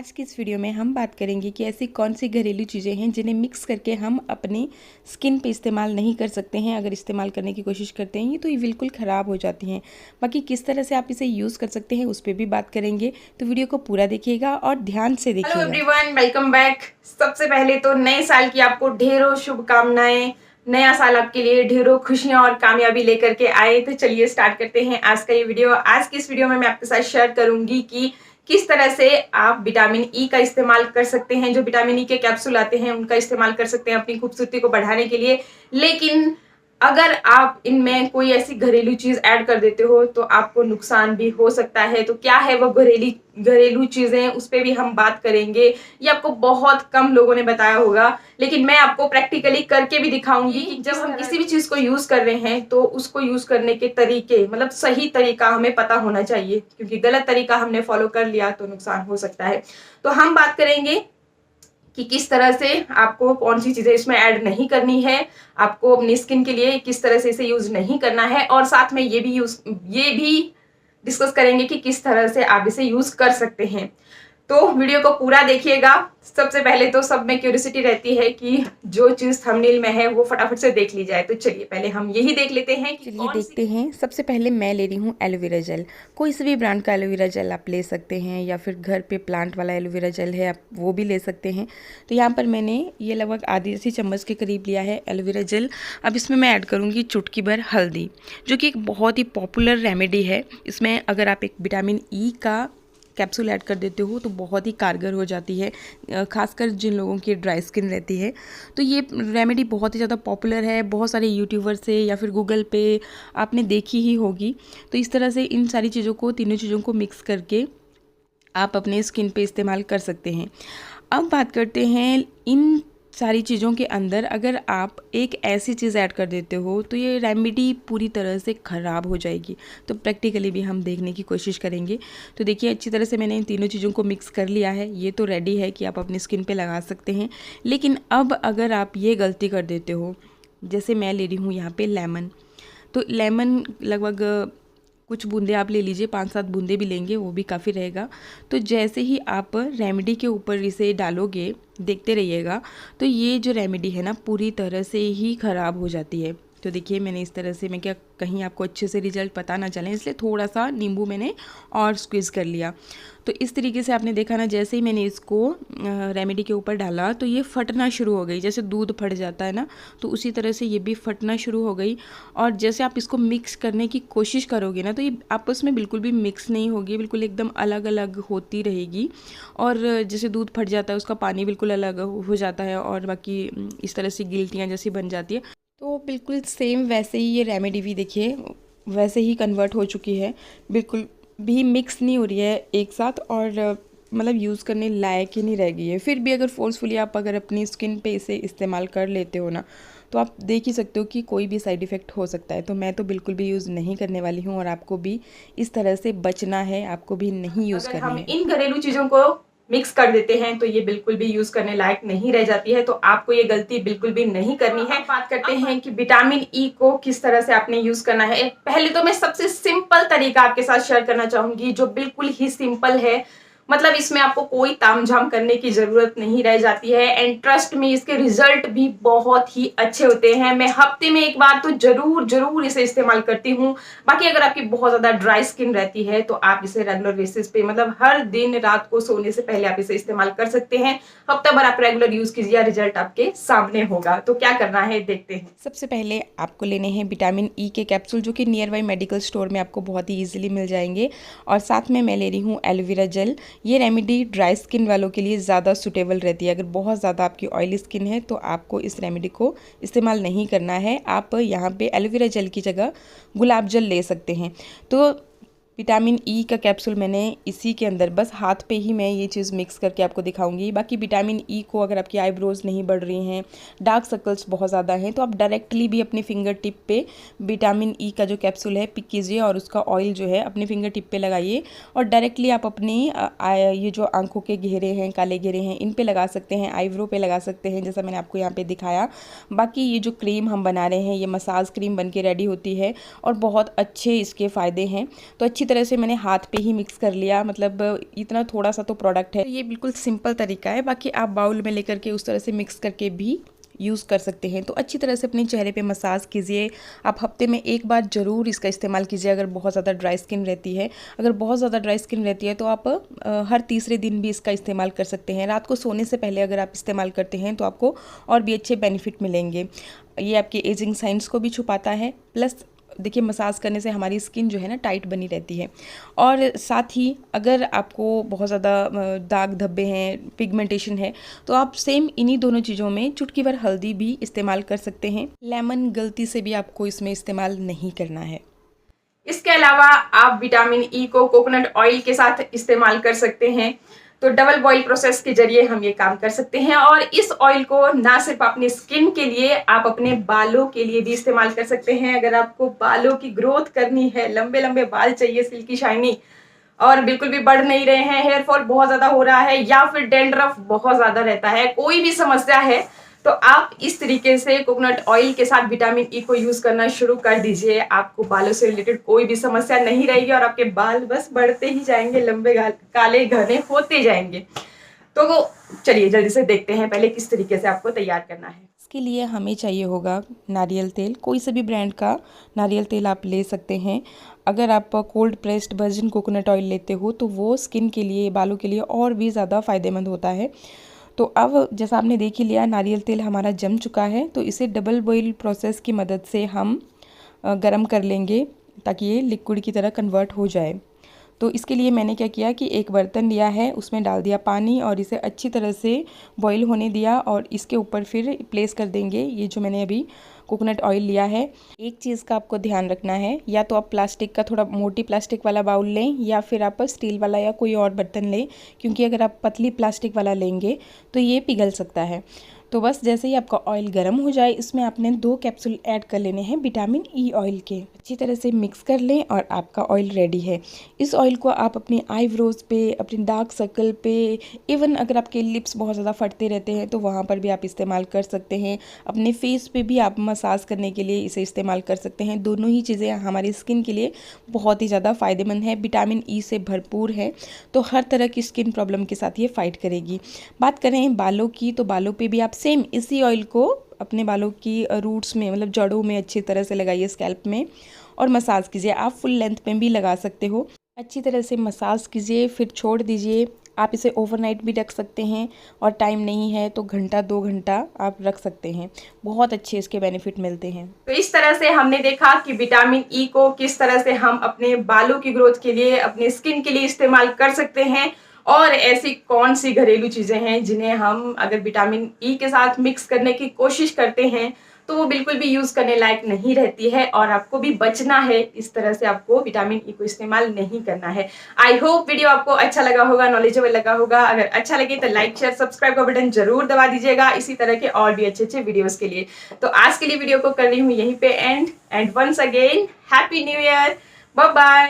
आज की इस वीडियो में हम बात करेंगे कि ऐसी कौन सी घरेलू चीज़ें हैं जिन्हें मिक्स करके हम अपनी स्किन पे इस्तेमाल नहीं कर सकते हैं। अगर इस्तेमाल करने की कोशिश करते हैं तो ये बिल्कुल ख़राब हो जाती हैं। बाकी किस तरह से आप इसे यूज़ कर सकते हैं उस पर भी बात करेंगे, तो वीडियो को पूरा देखिएगा और ध्यान से देखिएगा। Hello everyone, welcome back. सबसे पहले तो नए साल की आपको ढेरों शुभकामनाएं। नया साल आपके लिए ढेरों खुशियां और कामयाबी लेकर के आए। तो चलिए स्टार्ट करते हैं आज का ये वीडियो। आज की इस वीडियो में मैं आपके साथ शेयर करूंगी कि किस तरह से आप विटामिन ई का इस्तेमाल कर सकते हैं। जो विटामिन ई के कैप्सूल आते हैं उनका इस्तेमाल कर सकते हैं अपनी खूबसूरती को बढ़ाने के लिए। लेकिन अगर आप इनमें कोई ऐसी घरेलू चीज ऐड कर देते हो तो आपको नुकसान भी हो सकता है। तो क्या है वो घरेलू चीजें, उस पर भी हम बात करेंगे। ये आपको बहुत कम लोगों ने बताया होगा, लेकिन मैं आपको प्रैक्टिकली करके भी दिखाऊंगी कि जब हम किसी भी चीज को यूज कर रहे हैं तो उसको यूज करने के तरीके, मतलब सही तरीका हमें पता होना चाहिए, क्योंकि गलत तरीका हमने फॉलो कर लिया तो नुकसान हो सकता है। तो हम बात करेंगे कि किस तरह से आपको कौन सी चीजें इसमें ऐड नहीं करनी है, आपको अपनी स्किन के लिए किस तरह से इसे यूज नहीं करना है, और साथ में ये भी डिस्कस करेंगे कि किस तरह से आप इसे यूज कर सकते हैं। तो वीडियो को पूरा देखिएगा। सबसे पहले तो सब में क्यूरियोसिटी रहती है कि जो चीज थंबनेल में है वो फटाफट से देख ली जाए। तो चलिए पहले हम यही देख लेते हैं कि चलिए देखते हैं। सबसे पहले मैं ले रही हूँ एलोवेरा जेल। कोई से भी ब्रांड का एलोवेरा जेल आप ले सकते हैं, या फिर घर पे प्लांट वाला एलोवेरा जेल है आप वो भी ले सकते हैं। तो यहाँ पर मैंने ये लगभग आधी सी चम्मच के करीब लिया है एलोवेरा जेल। अब इसमें मैं ऐड करूँगी चुटकी भर हल्दी, जो कि एक बहुत ही पॉपुलर रेमेडी है। इसमें अगर आप एक विटामिन ई का कैप्सूल ऐड कर देते हो तो बहुत ही कारगर हो जाती है, खासकर जिन लोगों की ड्राई स्किन रहती है। तो ये रेमेडी बहुत ही ज़्यादा पॉपुलर है, बहुत सारे यूट्यूबर से या फिर गूगल पे आपने देखी ही होगी। तो इस तरह से इन सारी चीज़ों को, तीनों चीज़ों को मिक्स करके आप अपने स्किन पे इस्तेमाल कर सकते हैं। अब बात करते हैं इन सारी चीज़ों के अंदर अगर आप एक ऐसी चीज़ ऐड कर देते हो तो ये रेमेडी पूरी तरह से ख़राब हो जाएगी। तो प्रैक्टिकली भी हम देखने की कोशिश करेंगे। तो देखिए अच्छी तरह से मैंने इन तीनों चीज़ों को मिक्स कर लिया है। ये तो रेडी है कि आप अपनी स्किन पे लगा सकते हैं। लेकिन अब अगर आप ये गलती कर देते हो, जैसे मैं ले रही हूँ यहाँ पे लेमन, तो लेमन लगभग कुछ बूंदे आप ले लीजिए, 5-7 बूंदे भी लेंगे वो भी काफ़ी रहेगा। तो जैसे ही आप रेमेडी के ऊपर इसे डालोगे, देखते रहिएगा, तो ये जो रेमेडी है ना पूरी तरह से ही ख़राब हो जाती है। तो देखिए मैंने इस तरह से, मैं क्या कहीं आपको अच्छे से रिजल्ट पता ना चले इसलिए थोड़ा सा नींबू मैंने और स्क्वीज़ कर लिया। तो इस तरीके से आपने देखा ना, जैसे ही मैंने इसको रेमेडी के ऊपर डाला तो ये फटना शुरू हो गई। जैसे दूध फट जाता है ना, तो उसी तरह से ये भी फटना शुरू हो गई। और जैसे आप इसको मिक्स करने की कोशिश करोगे ना तो ये आपस में बिल्कुल भी मिक्स नहीं होगी, बिल्कुल एकदम अलग अलग होती रहेगी। और जैसे दूध फट जाता है उसका पानी बिल्कुल अलग हो जाता है, और बाकी इस तरह से गिल्टियाँ जैसी बन जाती है। तो बिल्कुल सेम वैसे ही ये रेमेडी भी देखिए वैसे ही कन्वर्ट हो चुकी है, बिल्कुल भी मिक्स नहीं हो रही है एक साथ, और मतलब यूज़ करने लायक ही नहीं रह गई है। फिर भी अगर फोर्सफुली आप अगर अपनी स्किन पे इसे इस्तेमाल कर लेते हो ना, तो आप देख ही सकते हो कि कोई भी साइड इफ़ेक्ट हो सकता है। तो मैं तो बिल्कुल भी यूज़ नहीं करने वाली हूँ, और आपको भी इस तरह से बचना है, आपको भी नहीं यूज़ करनी है। हम इन घरेलू चीजों को मिक्स कर देते हैं तो ये बिल्कुल भी यूज करने लायक नहीं रह जाती है। तो आपको ये गलती बिल्कुल भी नहीं करनी है। बात करते हैं कि विटामिन ई को किस तरह से आपने यूज करना है। पहले तो मैं सबसे सिंपल तरीका आपके साथ शेयर करना चाहूंगी, जो बिल्कुल ही सिंपल है। मतलब इसमें आपको कोई तामझाम करने की जरूरत नहीं रह जाती है। एंड ट्रस्ट में इसके रिजल्ट भी बहुत ही अच्छे होते हैं। मैं हफ्ते में एक बार तो जरूर इसे इस्तेमाल करती हूँ। बाकी अगर आपकी बहुत ज्यादा ड्राई स्किन रहती है तो आप इसे रेगुलर बेसिस पे, मतलब हर दिन रात को सोने से पहले आप इसे इस्तेमाल कर सकते हैं। हफ्ता भर आप रेगुलर यूज कीजिए, रिजल्ट आपके सामने होगा। तो क्या करना है देखते हैं। सबसे पहले आपको लेने हैं विटामिन ई के कैप्सूल, जो कि नियर बाई मेडिकल स्टोर में आपको बहुत ही इजीली मिल जाएंगे। और साथ में मैं ले रही हूँ एलोवेरा जेल। ये रेमेडी ड्राई स्किन वालों के लिए ज़्यादा सूटेबल रहती है। अगर बहुत ज़्यादा आपकी ऑयली स्किन है तो आपको इस रेमेडी को इस्तेमाल नहीं करना है। आप यहाँ पे एलोवेरा जेल की जगह गुलाब जल ले सकते हैं। तो विटामिन ई का कैप्सूल मैंने इसी के अंदर, बस हाथ पे ही मैं ये चीज़ मिक्स करके आपको दिखाऊंगी। बाकी विटामिन ई को अगर आपकी आईब्रोज नहीं बढ़ रही हैं, डार्क सर्कल्स बहुत ज़्यादा हैं, तो आप डायरेक्टली भी अपने फिंगर टिप पे विटामिन ई का जो कैप्सूल है पिक कीजिए, और उसका ऑयल जो है अपने फिंगर टिप पे लगाइए, और डायरेक्टली आप अपनी ये जो आंखों के घेरे हैं, काले घेरे हैं, इन पे लगा सकते हैं, आईब्रो पे लगा सकते हैं, जैसा मैंने आपको यहाँ पे दिखाया। बाकी ये जो क्रीम हम बना रहे हैं ये मसाज क्रीम बन के रेडी होती है, और बहुत अच्छे इसके फ़ायदे हैं। तो अच्छी तरह से मैंने हाथ पे ही मिक्स कर लिया, मतलब इतना थोड़ा सा तो प्रोडक्ट है। ये बिल्कुल सिंपल तरीका है, बाकी आप बाउल में लेकर के उस तरह से मिक्स करके भी यूज़ कर सकते हैं। तो अच्छी तरह से अपने चेहरे पे मसाज कीजिए। आप हफ्ते में एक बार ज़रूर इसका इस्तेमाल कीजिए अगर बहुत ज़्यादा ड्राई स्किन रहती है। अगर बहुत ज़्यादा ड्राई स्किन रहती है तो आप हर तीसरे दिन भी इसका इस्तेमाल कर सकते हैं। रात को सोने से पहले अगर आप इस्तेमाल करते हैं तो आपको और भी अच्छे बेनिफिट मिलेंगे। ये आपके एजिंग साइंस को भी छुपाता है, प्लस देखिए मसाज करने से हमारी स्किन जो है ना टाइट बनी रहती है। और साथ ही अगर आपको बहुत ज़्यादा दाग धब्बे हैं, पिगमेंटेशन है, तो आप सेम इन्हीं दोनों चीज़ों में चुटकी भर हल्दी भी इस्तेमाल कर सकते हैं। लेमन गलती से भी आपको इसमें इस्तेमाल नहीं करना है। इसके अलावा आप विटामिन ई को कोकोनट ऑयल के साथ इस्तेमाल कर सकते हैं। तो डबल बॉयल प्रोसेस के जरिए हम ये काम कर सकते हैं। और इस ऑयल को ना सिर्फ अपनी स्किन के लिए, आप अपने बालों के लिए भी इस्तेमाल कर सकते हैं। अगर आपको बालों की ग्रोथ करनी है, लंबे लंबे बाल चाहिए, सिल्की शाइनी, और बिल्कुल भी बढ़ नहीं रहे हैं, हेयर फॉल बहुत ज्यादा हो रहा है, या फिर डैंड्रफ बहुत ज्यादा रहता है, कोई भी समस्या है, तो आप इस तरीके से कोकोनट ऑयल के साथ विटामिन ई को यूज करना शुरू कर दीजिए। आपको बालों से रिलेटेड कोई भी समस्या नहीं रहेगी और आपके बाल बस बढ़ते ही जाएंगे, लंबे काले घने होते जाएंगे। तो चलिए जल्दी से देखते हैं पहले किस तरीके से आपको तैयार करना है। इसके लिए हमें चाहिए होगा नारियल तेल। कोई से भी ब्रांड का नारियल तेल आप ले सकते हैं। अगर आप cold pressed virgin coconut oil लेते हो तो वो स्किन के लिए, बालों के लिए और भी ज़्यादा फ़ायदेमंद होता है। तो अब जैसा आपने देख ही लिया, नारियल तेल हमारा जम चुका है, तो इसे डबल बॉयल प्रोसेस की मदद से हम गरम कर लेंगे ताकि ये लिक्विड की तरह कन्वर्ट हो जाए। तो इसके लिए मैंने क्या किया कि एक बर्तन लिया है, उसमें डाल दिया पानी और इसे अच्छी तरह से बॉईल होने दिया, और इसके ऊपर फिर प्लेस कर देंगे ये जो मैंने अभी कोकोनट ऑयल लिया है। एक चीज़ का आपको ध्यान रखना है, या तो आप प्लास्टिक का, थोड़ा मोटी प्लास्टिक वाला बाउल लें, या फिर आप स्टील वाला या कोई और बर्तन लें, क्योंकि अगर आप पतली प्लास्टिक वाला लेंगे तो ये पिघल सकता है। तो बस जैसे ही आपका ऑयल गर्म हो जाए, इसमें आपने 2 कैप्सूल ऐड कर लेने हैं विटामिन ई ऑयल के। अच्छी तरह से मिक्स कर लें और आपका ऑयल रेडी है। इस ऑयल को आप अपने आईब्रोज पे, अपने डार्क सर्कल पे, इवन अगर आपके लिप्स बहुत ज़्यादा फटते रहते हैं तो वहाँ पर भी आप इस्तेमाल कर सकते हैं। अपने फेस पे भी आप मसाज करने के लिए इसे इस्तेमाल कर सकते हैं। दोनों ही चीज़ें हमारी स्किन के लिए बहुत ही ज़्यादा फ़ायदेमंद है, विटामिन ई से भरपूर है, तो हर तरह की स्किन प्रॉब्लम के साथ ये फाइट करेगी। बात करें बालों की, तो बालों पे भी आप सेम इसी ऑयल को अपने बालों की रूट्स में, मतलब जड़ों में अच्छी तरह से लगाइए, स्कैल्प में, और मसाज कीजिए। आप फुल लेंथ में भी लगा सकते हो। अच्छी तरह से मसाज कीजिए, फिर छोड़ दीजिए। आप इसे ओवरनाइट भी रख सकते हैं, और टाइम नहीं है तो घंटा 2 घंटा आप रख सकते हैं। बहुत अच्छे इसके बेनिफिट मिलते हैं। तो इस तरह से हमने देखा कि विटामिन ई को किस तरह से हम अपने बालों की ग्रोथ के लिए, अपने स्किन के लिए इस्तेमाल कर सकते हैं, और ऐसी कौन सी घरेलू चीजें हैं जिन्हें हम अगर विटामिन ई के साथ मिक्स करने की कोशिश करते हैं तो वो बिल्कुल भी यूज करने लायक नहीं रहती है, और आपको भी बचना है। इस तरह से आपको विटामिन ई को इस्तेमाल नहीं करना है। आई होप वीडियो आपको अच्छा लगा होगा, नॉलेजेबल लगा होगा। अगर अच्छा लगे तो लाइक, शेयर, सब्सक्राइब का बटन जरूर दबा दीजिएगा इसी तरह के और भी अच्छे अच्छे वीडियोस के लिए। तो आज के लिए वीडियो को कर रही हूँ यहीं पे and once again happy new year, bye bye.